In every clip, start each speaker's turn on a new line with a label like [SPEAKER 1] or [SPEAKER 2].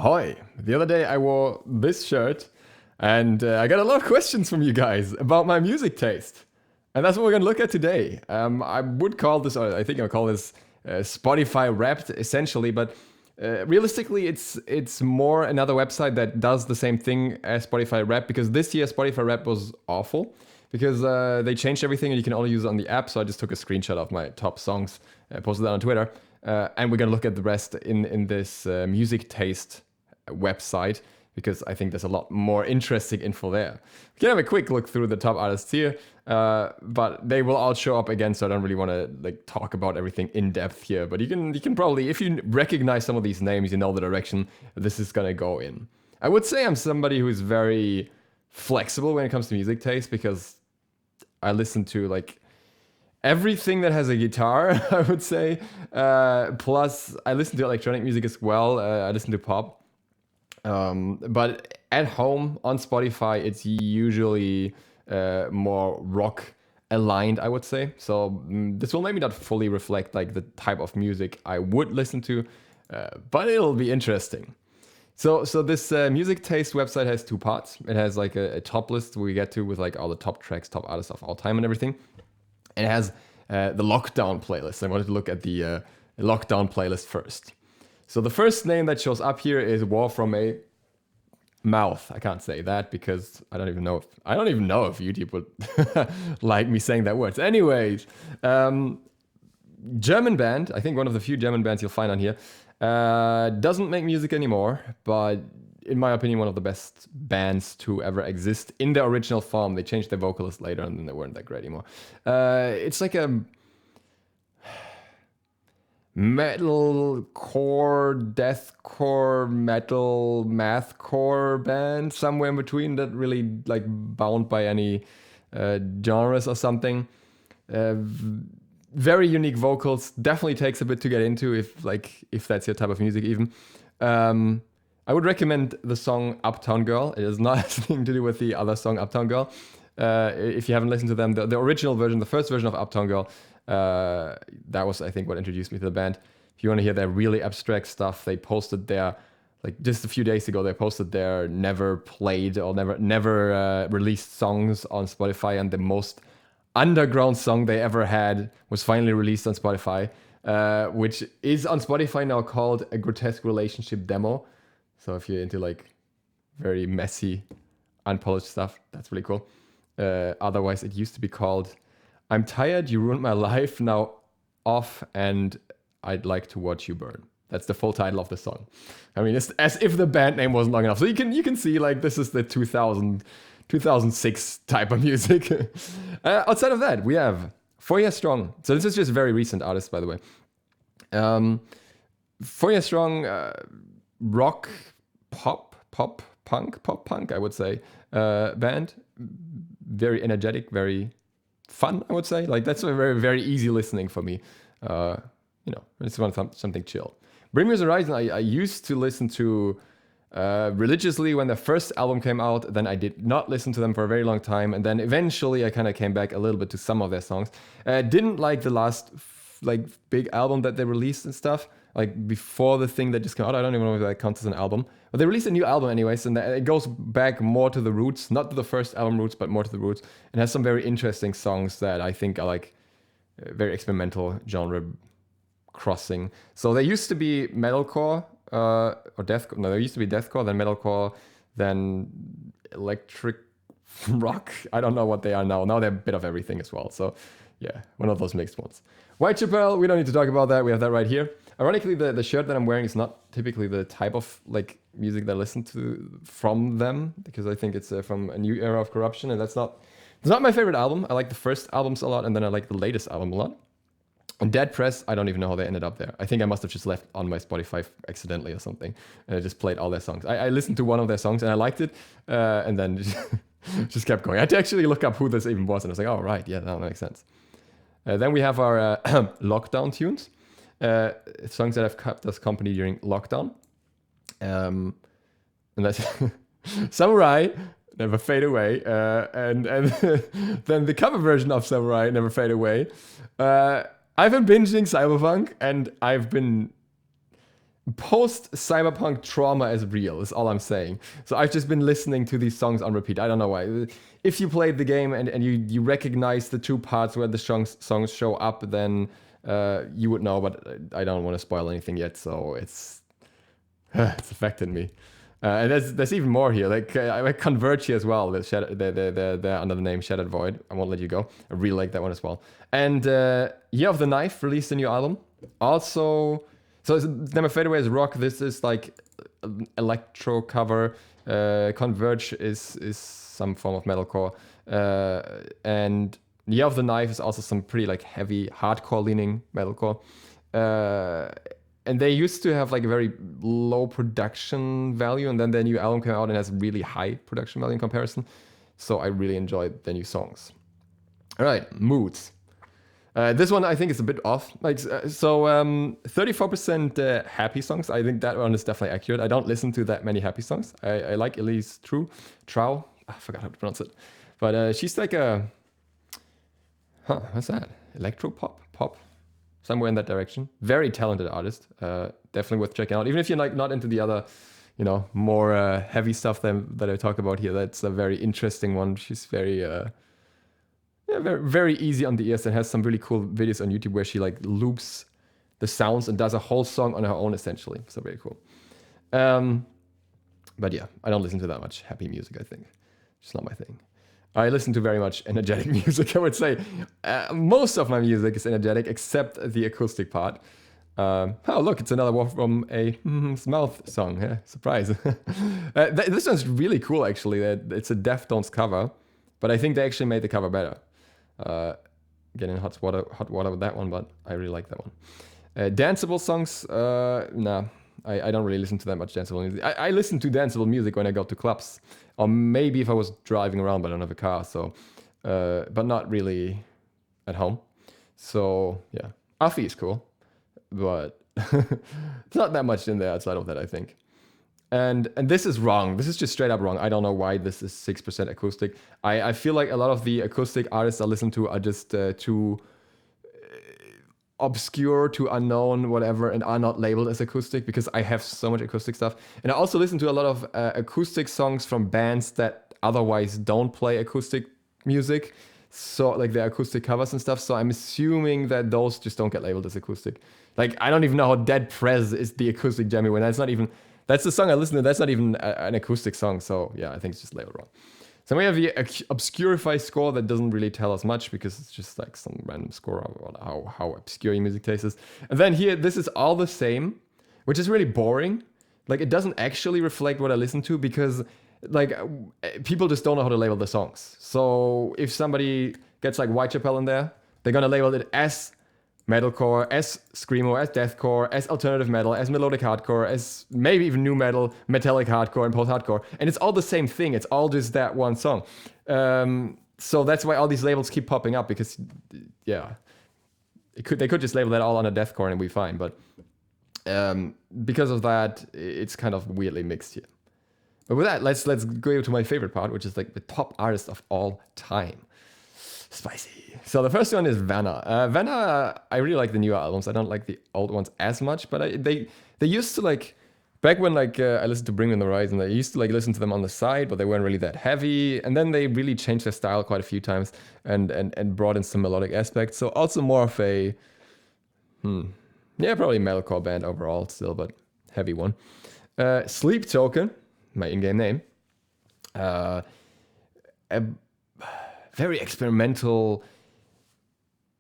[SPEAKER 1] Hoi, the other day I wore this shirt and I got a lot of questions from you guys about my music taste. And that's what we're gonna look at today. I would call this, or I think I'll call this Spotify Wrapped essentially, but realistically it's more another website that does the same thing as Spotify Wrapped, because this year Spotify Wrapped was awful because they changed everything and you can only use it on the app. So I just took a screenshot of my top songs, posted that on Twitter. And we're gonna look at the rest in this music taste website, because I think there's a lot more interesting info there. We can have a quick look through the top artists here, but they will all show up again, so I don't really want to talk about everything in depth here. But you can probably, if you recognize some of these names, you know the direction this is gonna go in. I would say I'm somebody who is very flexible when it comes to music taste, because I listen to everything that has a guitar, I would say. Plus, I listen to electronic music as well. I listen to pop. But at home on Spotify, it's usually more rock aligned, I would say. So this will maybe not fully reflect the type of music I would listen to, but it'll be interesting. So this music taste website has two parts. It has a top list we get to with all the top tracks, top artists of all time and everything. And it has the lockdown playlist. I wanted to look at the lockdown playlist first. So the first name that shows up here is War From a Mouth. I can't say that because I don't even know if YouTube would like me saying that word. Anyways, German band. I think one of the few German bands you'll find on here. Doesn't make music anymore, but in my opinion, one of the best bands to ever exist in their original form. They changed their vocalist later, and then they weren't that great anymore. It's like a metal core, deathcore, metal mathcore band, somewhere in between, that really bound by any genres or something. Very unique vocals. Definitely takes a bit to get into if that's your type of music even. I would recommend the song Uptown Girl. It has nothing to do with the other song Uptown Girl. If you haven't listened to them, the original version, the first version of Uptown Girl, that was, I think, what introduced me to the band. If you want to hear their really abstract stuff, they posted their, just a few days ago, they posted their never played or never released songs on Spotify, and the most underground song they ever had was finally released on Spotify, which is on Spotify now called A Grotesque Relationship Demo. So if you're into very messy, unpolished stuff, that's really cool. Otherwise, it used to be called I'm Tired, You Ruined My Life, Now Off, and I'd Like to Watch You Burn. That's the full title of the song. I mean, it's as if the band name wasn't long enough. So you can see this is the 2006 type of music. Outside of that, we have 4 Years Strong. So this is just very recent artists, by the way. 4 Years Strong, rock, pop punk, I would say, band. Very energetic, very fun, I would say. That's a very, very easy listening for me. It's something chill. Bring Me the Horizon, I used to listen to religiously when their first album came out. Then I did not listen to them for a very long time, and then eventually I kind of came back a little bit to some of their songs. Didn't like the last big album that they released and stuff, before the thing that just came out. I don't even know if that counts as an album, but they released a new album anyways, and it goes back more to the roots, not to the first album roots, but more to the roots, and has some very interesting songs that I think are very experimental, genre crossing. So there used to be metalcore, or deathcore. No, there used to be deathcore, then metalcore, then electric rock. I don't know what they are now. Now they're a bit of everything as well. So yeah, one of those mixed ones. Whitechapel, we don't need to talk about that. We have that right here. Ironically, the shirt that I'm wearing is not typically the type of music that I listen to from them, because I think it's from a new era of corruption, and it's not my favorite album. I like the first albums a lot, and then I like the latest album a lot. And Dead Press, I don't even know how they ended up there. I think I must have just left on my Spotify accidentally or something, and I just played all their songs. I listened to one of their songs and I liked it, and then just kept going. I had to actually look up who this even was, and I was like, oh right, yeah, that makes sense. Then we have our lockdown tunes, songs that have kept us company during lockdown. And that's Samurai, Never Fade Away, and then the cover version of Samurai, Never Fade Away. I've been binging Cyberpunk, and I've been post-cyberpunk trauma is real, is all I'm saying. So I've just been listening to these songs on repeat. I don't know why. If you played the game and you recognize the two parts where the songs show up, then you would know, but I don't want to spoil anything yet, so it's affected me. And there's even more here. Like I Converge here as well. They're under the name Shattered Void. I won't let you go. I really like that one as well. And Year of the Knife released a new album. Also, so Never Fade Away is rock. This is like electro cover. Converge is some form of metalcore. And Year of the Knife is also some pretty like heavy hardcore leaning metalcore. And they used to have like a very low production value, and then their new album came out and has really high production value in comparison. So I really enjoyed their new songs. All right, moods. This one I think is a bit off. Like 34% happy songs. I think that one is definitely accurate. I don't listen to that many happy songs. I like Elise Trow. I forgot how to pronounce it, but she's like a what's that? Electro pop. Somewhere in that direction. Very talented artist. Definitely worth checking out. Even if you're like not into the other, more heavy stuff that I talk about here. That's a very interesting one. She's very, very, very easy on the ears and has some really cool videos on YouTube where she like loops the sounds and does a whole song on her own essentially. So very cool. But yeah, I don't listen to that much happy music, I think. It's not my thing. I listen to very much energetic music, I would say. Most of my music is energetic, except the acoustic part. Oh, look, it's another one from a Mouth song. Yeah, surprise. This one's really cool, actually. It's a Deftones cover, but I think they actually made the cover better. Getting hot water with that one, but I really like that one. Danceable songs, nah. I don't really listen to that much danceable music. I listen to danceable music when I go to clubs. Or maybe if I was driving around, but I don't have a car. So, but not really at home. So, yeah. Afi is cool. But it's not that much in there outside of that, I think. And this is wrong. This is just straight up wrong. I don't know why this is 6% acoustic. I feel like a lot of the acoustic artists I listen to are just too obscure, too unknown, whatever, and are not labeled as acoustic because I have so much acoustic stuff. And I also listen to a lot of acoustic songs from bands that otherwise don't play acoustic music. So like the acoustic covers and stuff. So I'm assuming that those just don't get labeled as acoustic. Like I don't even know how Dead Prez is the acoustic jammy when that's the song I listen to. That's not even an acoustic song. So yeah, I think it's just labeled wrong. So we have the Obscurify score that doesn't really tell us much because it's just like some random score about how obscure your music taste is. And then here, this is all the same, which is really boring. Like it doesn't actually reflect what I listen to because like people just don't know how to label the songs. So if somebody gets like Whitechapel in there, they're gonna label it as metalcore, as screamo, as deathcore, as alternative metal, as melodic hardcore, as maybe even new metal, metallic hardcore, and post-hardcore. And it's all the same thing. It's all just that one song. So that's why all these labels keep popping up because, yeah, they could just label that all under deathcore and we'd be fine. But because of that, it's kind of weirdly mixed here. But with that, let's go to my favorite part, which is like the top artist of all time. Spicy. So the first one is Vanna. Vanna, I really like the newer albums. I don't like the old ones as much, but they used to like, back when like I listened to Bring Me the Horizon, I used to like listen to them on the side, but they weren't really that heavy. And then they really changed their style quite a few times and brought in some melodic aspects. So also more of a, probably metalcore band overall still, but heavy one. Sleep Token, my in-game name. A very experimental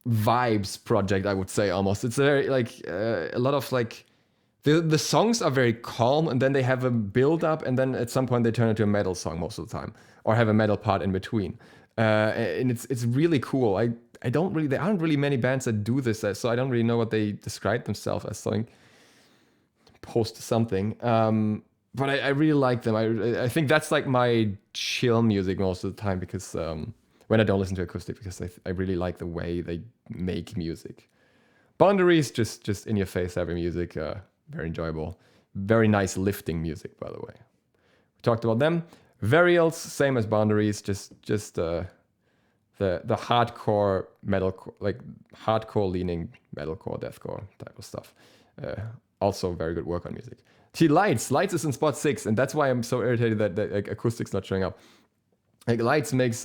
[SPEAKER 1] vibes project, I would say, almost. It's very like a lot of like the songs are very calm and then they have a build up and then at some point they turn into a metal song most of the time or have a metal part in between. And it's really cool. There aren't really many bands that do this, so I don't really know what they describe themselves as something post something. But I really like them. I think that's like my chill music most of the time because when I don't listen to acoustic, because I really like the way they make music. Boundaries, just in your face heavy music, very enjoyable. Very nice lifting music, by the way. We talked about them. Varials, same as Boundaries, just the hardcore metalcore, like hardcore leaning metalcore, deathcore type of stuff. Also very good workout music. Lights is in spot 6, and that's why I'm so irritated that like, acoustic's not showing up. Like Lights makes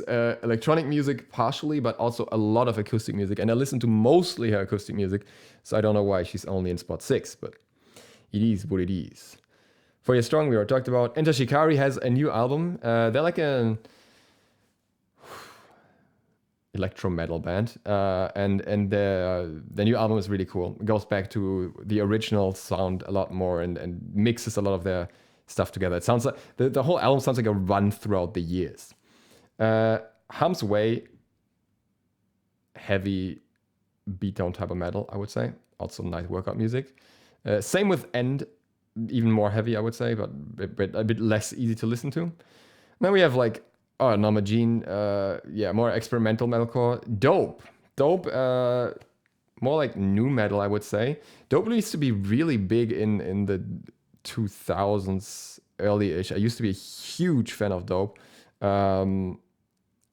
[SPEAKER 1] electronic music partially, but also a lot of acoustic music, and I listen to mostly her acoustic music, so I don't know why she's only in spot 6, but it is what it is. For Your Strong, we already talked about. Enter Shikari has a new album. They're like an electro metal band, and their new album is really cool. It goes back to the original sound a lot more and mixes a lot of their stuff together. It sounds like the whole album sounds like a run throughout the years. Harm's Way, heavy beatdown type of metal, I would say. Also nice workout music. Same with End, even more heavy, I would say, but a bit less easy to listen to. Then we have like Norma Jean, more experimental metalcore. Dope, more like new metal, I would say. Dope used to be really big in the 2000s, early-ish. I used to be a huge fan of Dope.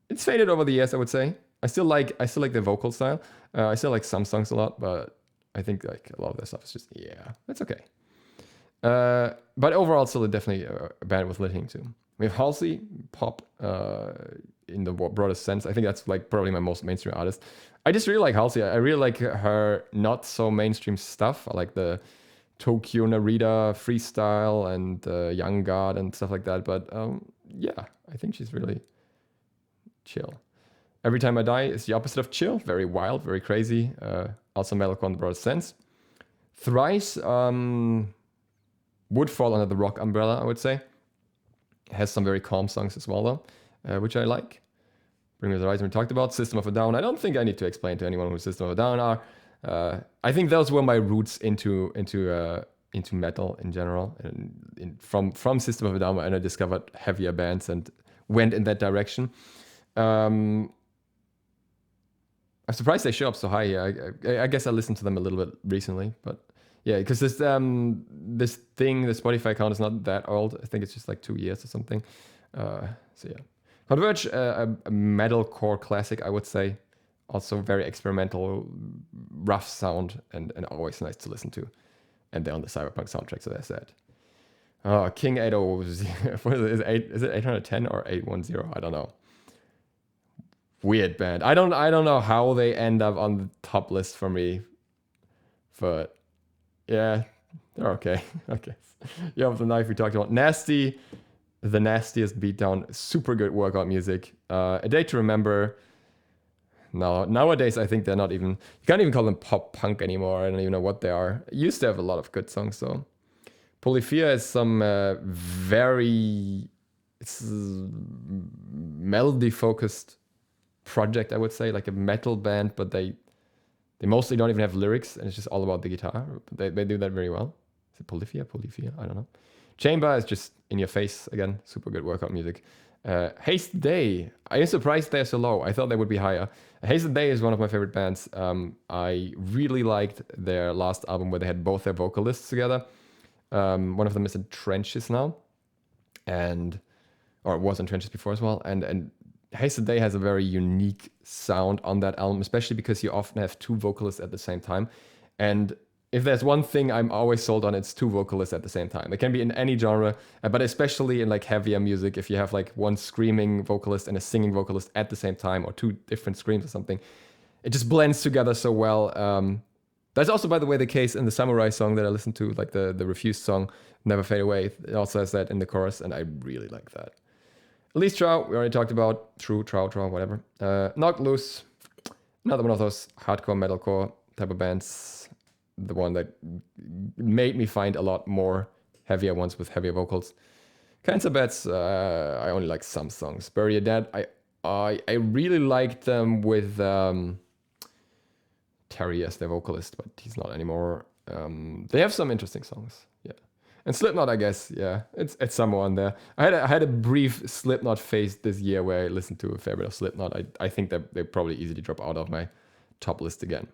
[SPEAKER 1] It's faded over the years, I would say. I still like the vocal style. I still like some songs a lot, but I think like a lot of their stuff is just that's okay. But overall, still definitely a band worth listening to. We have Halsey, pop in the broadest sense. I think that's like probably my most mainstream artist. I just really like Halsey. I really like her not so mainstream stuff. I like the Tokyo Narita freestyle and Young God and stuff like that. But I think she's really chill. Every Time I Die is the opposite of chill. Very wild, very crazy. Also metalcore in the broadest sense. Thrice would fall under the rock umbrella, I would say. Has some very calm songs as well, though, which I like. Bring Me the Horizon we talked about. System of a Down. I don't think I need to explain to anyone who System of a Down are. I think those were my roots into metal in general. And from System of a Down, and I discovered heavier bands and went in that direction. I'm surprised they show up so high here. I guess I listened to them a little bit recently, but yeah, because this thing, the Spotify account is not that old. I think it's just like 2 years or something. So yeah. Converge, a metalcore classic, I would say. Also very experimental, rough sound, and always nice to listen to. And they're on the Cyberpunk soundtrack, as I said. King 80, is it 810 or 810? I don't know. Weird band. I don't know how they end up on the top list for me, but yeah, they're okay. I guess. You have the Knife we talked about. Nasty, the nastiest beatdown. Super good workout music. A Day to Remember. No, nowadays I think they're not even. You can't even call them pop punk anymore. I don't even know what they are. Used to have a lot of good songs though. Polyphia is some very melody focused project, I would say, like a metal band, but they mostly don't even have lyrics, and it's just all about the guitar. They do that very well. Is it Polyphia? I don't know. Chamber is just in your face again. Super good workout music. Haste Day. I am surprised they're so low. I thought they would be higher. Haste Day is one of my favorite bands. I really liked their last album where they had both their vocalists together. One of them is in Trenches now, or was in Trenches before as well. And Haste Day has a very unique sound on that album, especially because you often have two vocalists at the same time. And if there's one thing I'm always sold on, it's two vocalists at the same time. It can be in any genre, but especially in like heavier music, if you have like one screaming vocalist and a singing vocalist at the same time, or two different screams or something, it just blends together so well. That's also, by the way, the case in the Samurai song that I listened to, like the Refused song, Never Fade Away. It also has that in the chorus, and I really like that. Elise Trow, we already talked about. Trow, whatever. Knocked Loose, another one of those hardcore, metalcore type of bands. The one that made me find a lot more heavier ones with heavier vocals. Cancer Bats, I only like some songs. Bury Your Dead, I really liked them with Terry as their vocalist, but he's not anymore. They have some interesting songs, yeah. And Slipknot, I guess, yeah, it's somewhere on there. I had a brief Slipknot phase this year where I listened to a fair bit of Slipknot. I think that they probably easily drop out of my top list again.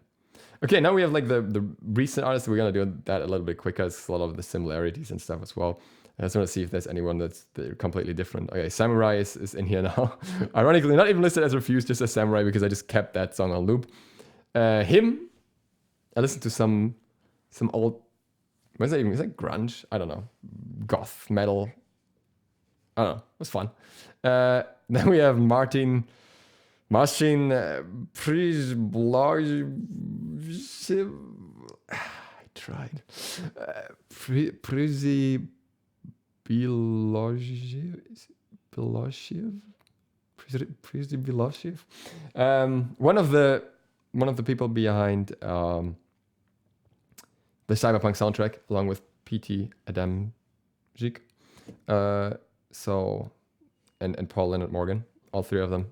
[SPEAKER 1] Okay, now we have like the recent artists. We're gonna do that a little bit quicker. It's a lot of the similarities and stuff as well. I just want to see if there's anyone that's completely different. Okay, Samurai is in here now. Ironically, not even listed as Refused, just as Samurai because I just kept that song on loop. Him, I listened to some old what is that even? Is that grunge? I don't know. Goth metal. I don't know. It was fun. Then we have Martin Przyblojew. I tried. Przyblojew. One of the people behind the Cyberpunk soundtrack, along with PT Adamczyk. And Paul Leonard Morgan, all three of them.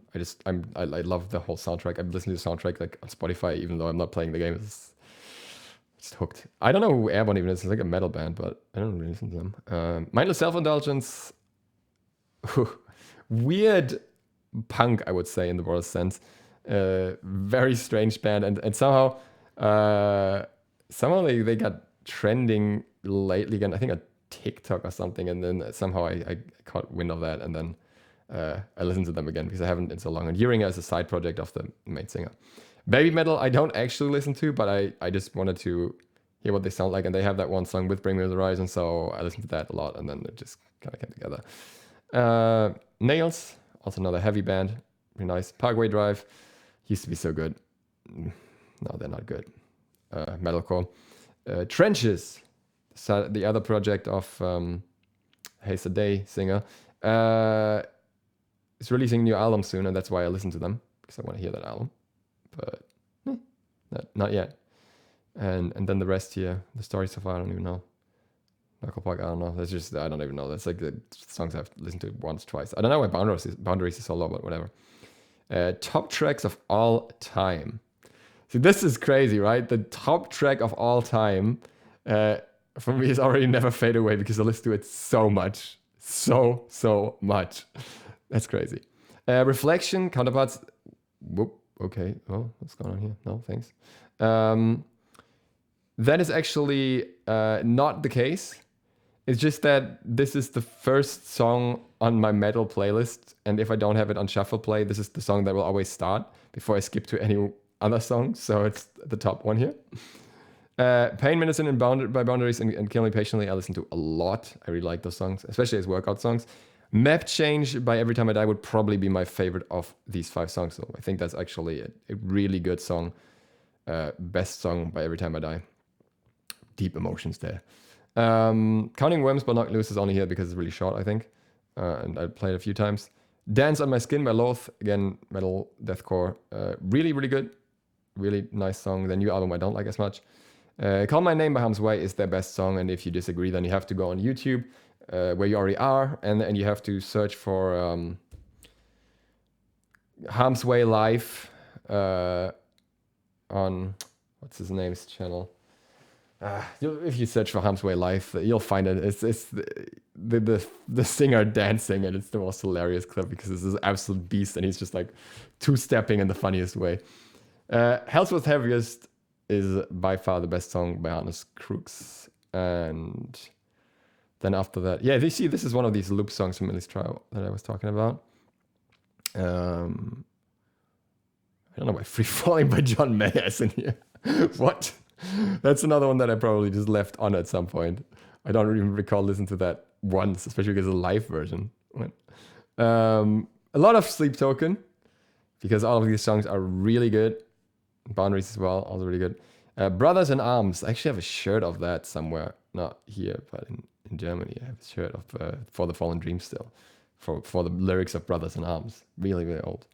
[SPEAKER 1] I love the whole soundtrack. I'm listening to the soundtrack like on Spotify, even though I'm not playing the game. It's just hooked. I don't know who Airborne even is. It's like a metal band, but I don't really listen to them. Mindless Self-Indulgence. Weird punk, I would say, in the broadest sense. Very strange band, and somehow they got trending lately again. I think on TikTok or something, and then somehow I caught wind of that, and then I listened to them again because I haven't in so long. And Hearing as a side project of the main singer. Baby metal, I don't actually listen to, but I just wanted to hear what they sound like, and they have that one song with Bring Me the Horizon, so I listened to that a lot, and then it just kind of came together. Nails, also another heavy band, really nice. Parkway Drive used to be so good. No, they're not good. Metalcore. Trenches, the other project of Haze a Day singer, is releasing a new album soon, and that's why I listen to them, because I want to hear that album. But not yet. And then the rest here, the story so far, I don't even know. Knuckle Puck, I don't know. That's just, I don't even know. That's like the songs I've listened to once, twice. I don't know why Boundaries is so low, but whatever. Top tracks of all time. See, this is crazy, right? The top track of all time for me is already Never Fade Away, because I listen to it so much. So much. That's crazy. Reflection, Counterparts. Whoop. Okay. Oh, what's going on here? No, thanks. That is actually not the case. It's just that this is the first song on my metal playlist, and if I don't have it on shuffle play, this is the song that will always start before I skip to any other song, so it's the top one here. Pain Medicine and by Boundaries and Kill Me Patiently I listen to a lot. I really like those songs, especially as workout songs. Map Change by Every Time I Die would probably be my favorite of these 5 songs, so I think that's actually a really good song. Best song by Every Time I Die. Deep emotions there. Counting Worms but Not Loose is only here because it's really short, I think. And I played it a few times. Dance on My Skin by Sloth, again, metal, deathcore. Really, really good. Really nice song. The new album I don't like as much. Call My Name by Harm's Way is their best song, and if you disagree, then you have to go on YouTube, where you already are, and you have to search for Harm's Way Live on, what's his name's channel? If you search for Harm's Way Live, you'll find it. It's the singer dancing, and it's the most hilarious clip because it's this absolute beast, and he's just like two-stepping in the funniest way. Hell's Was Heaviest is by far the best song by Hannes Crooks, and then after that, yeah, you see, this is one of these loop songs from Millie's Trial that I was talking about. I don't know why Free Falling by John Mayer is in here. What? That's another one that I probably just left on at some point. I don't even recall listening to that once, especially because of the live version. A lot of Sleep Token, because all of these songs are really good. Boundaries as well, also really good. Brothers in Arms. I actually have a shirt of that somewhere. Not here, but in Germany. I have a shirt of For the Fallen Dreams still. For the lyrics of Brothers in Arms. Really, really old.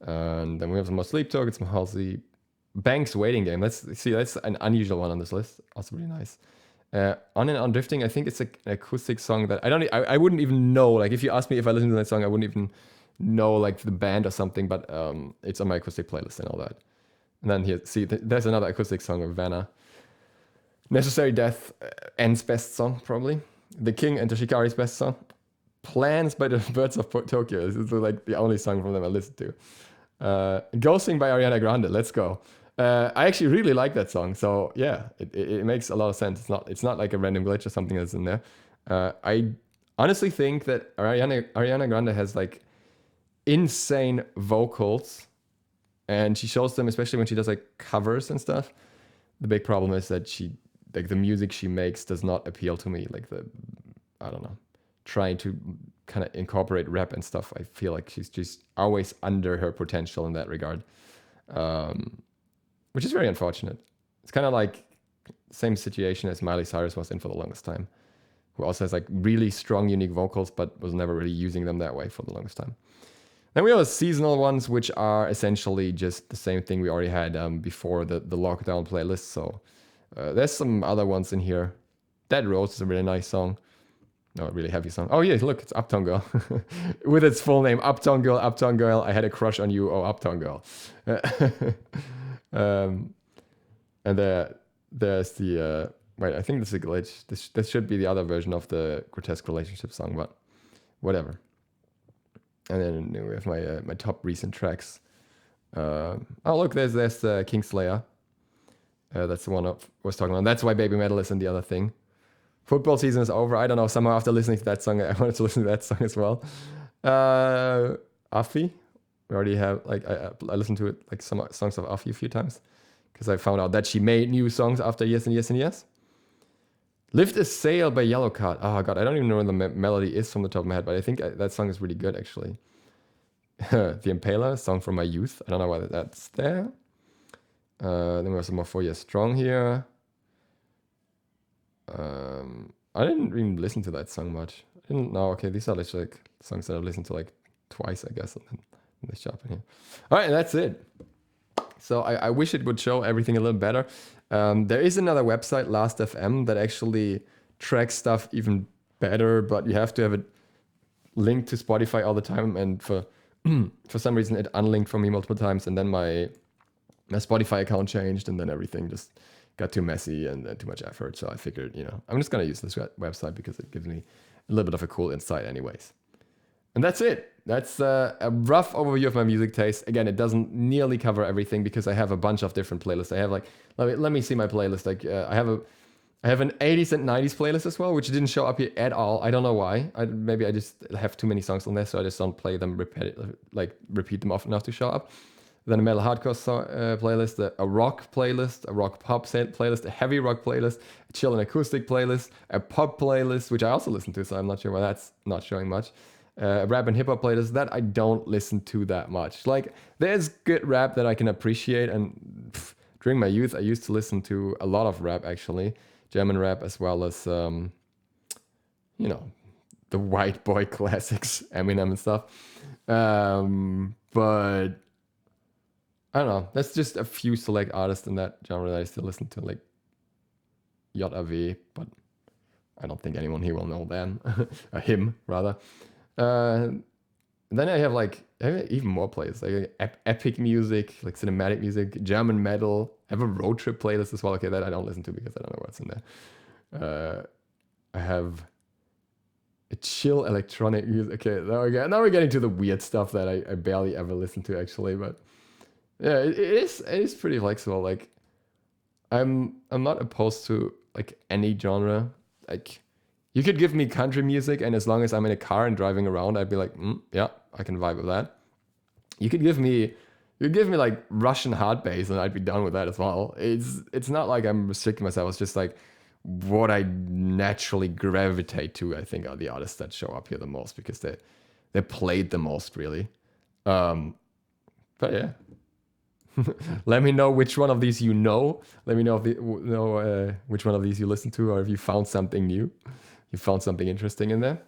[SPEAKER 1] And then we have some more Sleep Token, some Halsey. Banks Waiting Game. That's an unusual one on this list. Also really nice. On and On Drifting, I think it's an acoustic song that I wouldn't even know. Like, if you ask me if I listen to that song, I wouldn't even know like the band or something, but it's on my acoustic playlist and all that. And then here, see, there's another acoustic song of Vanna. Necessary Death, End's best song, probably. The King and Toshikari's best song. Plans by the Birds of Tokyo. This is like the only song from them I listen to. Ghosting by Ariana Grande. Let's go. I actually really like that song. So yeah, it makes a lot of sense. It's not like a random glitch or something that's in there. I honestly think that Ariana Grande has like insane vocals, and she shows them, especially when she does like covers and stuff. The big problem is that she like the music she makes does not appeal to me. Like I don't know, trying to kind of incorporate rap and stuff. I feel like she's just always under her potential in that regard, which is very unfortunate. It's kind of like same situation as Miley Cyrus was in for the longest time, who also has like really strong, unique vocals, but was never really using them that way for the longest time. Then we have seasonal ones, which are essentially just the same thing we already had before the lockdown playlist. So there's some other ones in here. Dead Rose is a really nice song. No, a really heavy song. Oh yeah, look, it's Uptown Girl. With its full name, Uptown Girl, Uptown Girl. I had a crush on you, oh Uptown Girl. And there's the... wait, I think this is a glitch. This should be the other version of the Grotesque Relationship song, but whatever. And then we have my top recent tracks. Oh look, there's Kingslayer. That's the one I was talking about. That's why Baby Metal is in the other thing. Football season is over. I don't know. Somehow after listening to that song, I wanted to listen to that song as well. Afi. We already have, like, I listened to it, like some songs of Afi a few times. Because I found out that she made new songs after years and years and years. Lift a Sail by Yellowcard. Oh god, I don't even know where the melody is from the top of my head, but I think that song is really good actually. The Impaler, song from my youth. I don't know why that's there. Then we have some more 4 Years Strong here. I didn't even listen to that song much. I didn't know. Okay, these are like songs that I've listened to like twice, I guess, and then they show up in here. All right, that's it. So I wish it would show everything a little better. There is another website, Last.fm, that actually tracks stuff even better, but you have to have it linked to Spotify all the time. And for some reason, it unlinked for me multiple times, and then my Spotify account changed, and then everything just got too messy and too much effort. So I figured, I'm just gonna use this website because it gives me a little bit of a cool insight, anyways. And that's it. That's a rough overview of my music taste. Again, it doesn't nearly cover everything because I have a bunch of different playlists. I have like, let me see my playlist. Like I have an 80s and 90s playlist as well, which didn't show up here at all. I don't know why. Maybe I just have too many songs on there, so I just don't play them repeat them often enough to show up. Then a metal hardcore playlist, a rock playlist, a rock pop playlist, a heavy rock playlist, a chill and acoustic playlist, a pop playlist, which I also listen to, so I'm not sure why that's not showing much. Rap and hip hop playlist that I don't listen to that much. Like, there's good rap that I can appreciate, and during my youth, I used to listen to a lot of rap, actually, German rap, as well as, the white boy classics, Eminem and stuff. But I don't know. That's just a few select artists in that genre that I still listen to, like JAV, but I don't think anyone here will know them, him rather. Then I have even more playlists, like epic music, like cinematic music, German metal. I have a road trip playlist as well. Okay, that I don't listen to because I don't know what's in there. I have a chill electronic music. Okay, now we're getting to the weird stuff that I barely ever listen to actually, but yeah, it is pretty flexible. Like I'm not opposed to like any genre. Like, you could give me country music, and as long as I'm in a car and driving around, I'd be like, yeah, I can vibe with that. You could give me like Russian hard bass, and I'd be done with that as well. It's not like I'm restricting myself. It's just like what I naturally gravitate to, I think, are the artists that show up here the most because they're played the most, really. But yeah. Let me know which one of these you know. Let me know which one of these you listen to, or if you found something new. You found something interesting in there.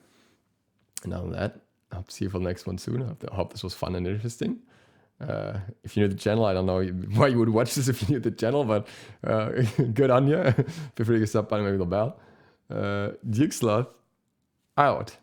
[SPEAKER 1] And other than that, I hope to see you for the next one soon. I hope this was fun and interesting. If you knew the channel, I don't know why you would watch this if you knew the channel, but good on you. Feel free to sub by maybe the bell. DukeSloth out.